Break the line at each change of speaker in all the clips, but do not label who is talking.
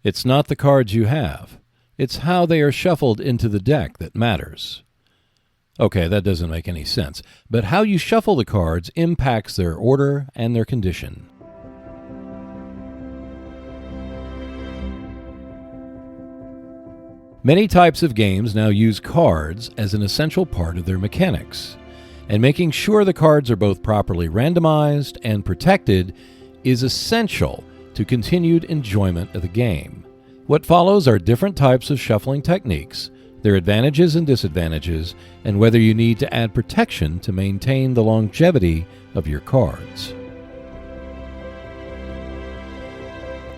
It's not the cards you have. It's how they are shuffled into the deck that matters. Okay, that doesn't make any sense, but how you shuffle the cards impacts their order and their condition. Many types of games now use cards as an essential part of their mechanics, and making sure the cards are both properly randomized and protected is essential to continued enjoyment of the game. What follows are different types of shuffling techniques, their advantages and disadvantages, and whether you need to add protection to maintain the longevity of your cards.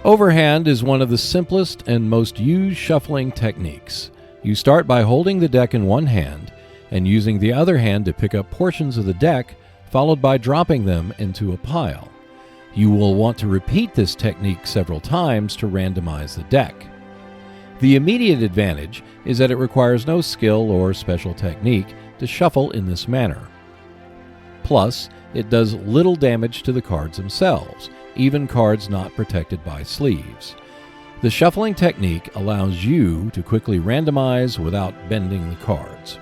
Overhand is one of the simplest and most used shuffling techniques. You start by holding the deck in one hand and using the other hand to pick up portions of the deck, followed by dropping them into a pile. You will want to repeat this technique several times to randomize the deck. The immediate advantage is that it requires no skill or special technique to shuffle in this manner. Plus, it does little damage to the cards themselves, even cards not protected by sleeves. The shuffling technique allows you to quickly randomize without bending the cards.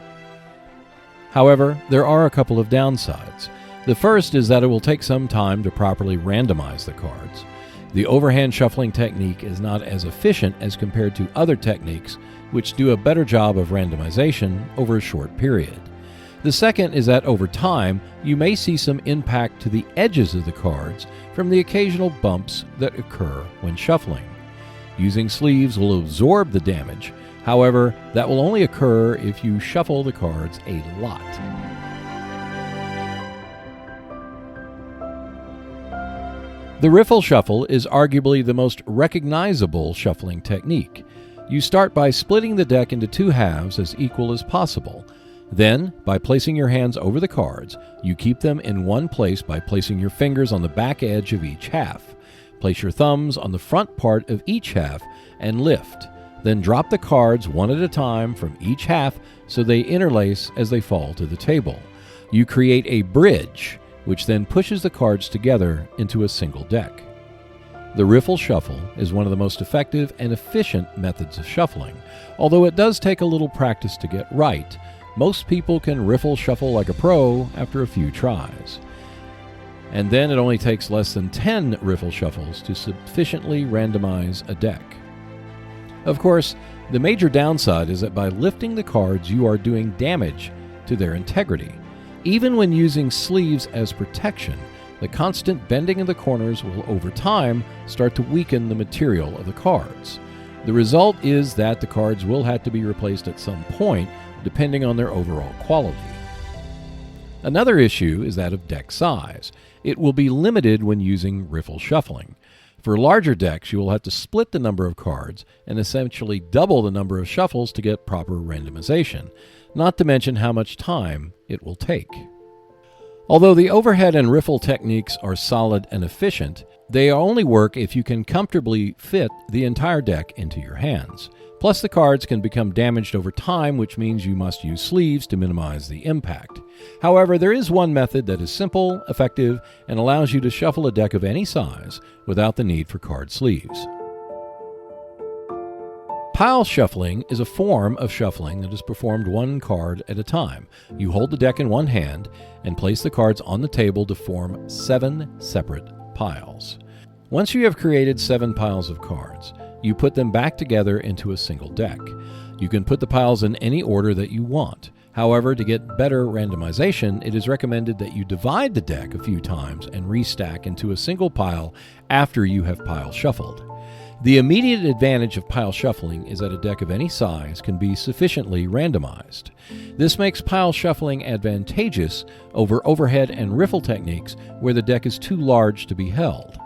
However, there are a couple of downsides. The first is that it will take some time to properly randomize the cards. The overhand shuffling technique is not as efficient as compared to other techniques which do a better job of randomization over a short period. The second is that over time, you may see some impact to the edges of the cards from the occasional bumps that occur when shuffling. Using sleeves will absorb the damage. However, that will only occur if you shuffle the cards a lot. The Riffle shuffle is arguably the most recognizable shuffling technique. You start by splitting the deck into two halves as equal as possible. Then, by placing your hands over the cards, you keep them in one place by placing your fingers on the back edge of each half. Place your thumbs on the front part of each half and lift. Then drop the cards one at a time from each half so they interlace as they fall to the table. You create a bridge, which then pushes the cards together into a single deck. The Riffle shuffle is one of the most effective and efficient methods of shuffling. Although it does take a little practice to get right, most people can riffle shuffle like a pro after a few tries. And then it only takes less than 10 riffle shuffles to sufficiently randomize a deck. Of course, the major downside is that by lifting the cards, you are doing damage to their integrity. Even when using sleeves as protection, the constant bending of the corners will over time start to weaken the material of the cards. The result is that the cards will have to be replaced at some point, depending on their overall quality. Another issue is that of deck size. It will be limited when using riffle shuffling. For larger decks, you will have to split the number of cards and essentially double the number of shuffles to get proper randomization, not to mention how much time it will take. Although the overhead and riffle techniques are solid and efficient, they only work if you can comfortably fit the entire deck into your hands. Plus, the cards can become damaged over time, which means you must use sleeves to minimize the impact. However, there is one method that is simple, effective, and allows you to shuffle a deck of any size without the need for card sleeves. Pile shuffling is a form of shuffling that is performed one card at a time. You hold the deck in one hand and place the cards on the table to form 7 separate piles. Once you have created 7 piles of cards, you put them back together into a single deck. You can put the piles in any order that you want. However, to get better randomization, it is recommended that you divide the deck a few times and restack into a single pile after you have pile shuffled. The immediate advantage of pile shuffling is that a deck of any size can be sufficiently randomized. This makes pile shuffling advantageous over overhead and riffle techniques where the deck is too large to be held.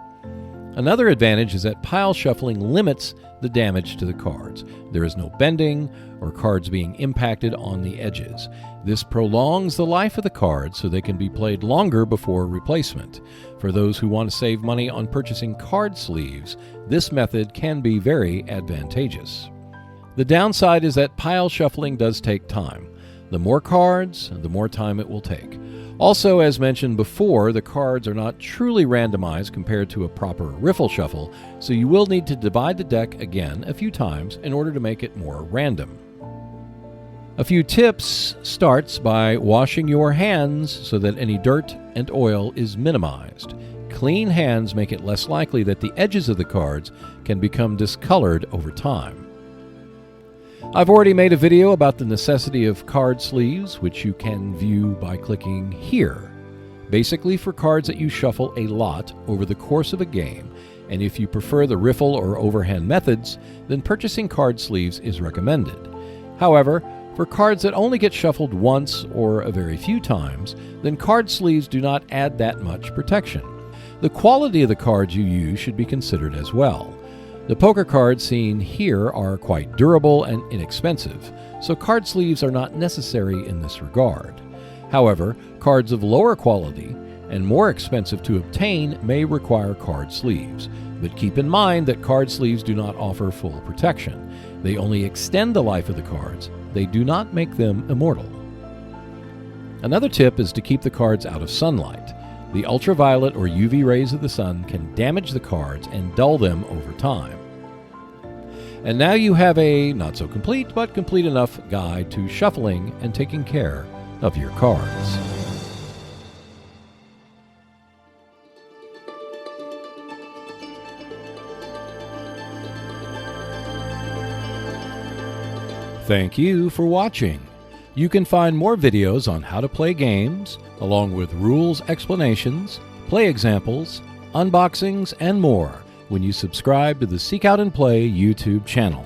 Another advantage is that pile shuffling limits the damage to the cards. There is no bending or cards being impacted on the edges. This prolongs the life of the cards so they can be played longer before replacement. For those who want to save money on purchasing card sleeves, this method can be very advantageous. The downside is that pile shuffling does take time. The more cards, the more time it will take. Also, as mentioned before, the cards are not truly randomized compared to a proper riffle shuffle, so you will need to divide the deck again a few times in order to make it more random. A few tips starts by washing your hands so that any dirt and oil is minimized. Clean hands make it less likely that the edges of the cards can become discolored over time. I've already made a video about the necessity of card sleeves, which you can view by clicking here. Basically for cards that you shuffle a lot over the course of a game, and if you prefer the riffle or overhand methods, then purchasing card sleeves is recommended. However, for cards that only get shuffled once or a very few times, then card sleeves do not add that much protection. The quality of the cards you use should be considered as well. The poker cards seen here are quite durable and inexpensive, so card sleeves are not necessary in this regard. However, cards of lower quality and more expensive to obtain may require card sleeves, but keep in mind that card sleeves do not offer full protection. They only extend the life of the cards. They do not make them immortal. Another tip is to keep the cards out of sunlight. The ultraviolet or UV rays of the sun can damage the cards and dull them over time. And now you have a not so complete but complete enough guide to shuffling and taking care of your cards. Thank you for watching. You can find more videos on how to play games, along with rules explanations, play examples, unboxings, and more when you subscribe to the Seek Out and Play YouTube channel.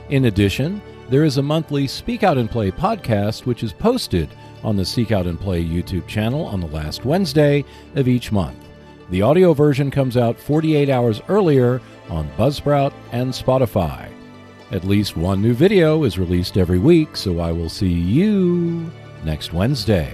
In addition, there is a monthly Speak Out and Play podcast which is posted on the Seek Out and Play YouTube channel on the last Wednesday of each month. The audio version comes out 48 hours earlier on Buzzsprout and Spotify. At least one new video is released every week, so I will see you next Wednesday.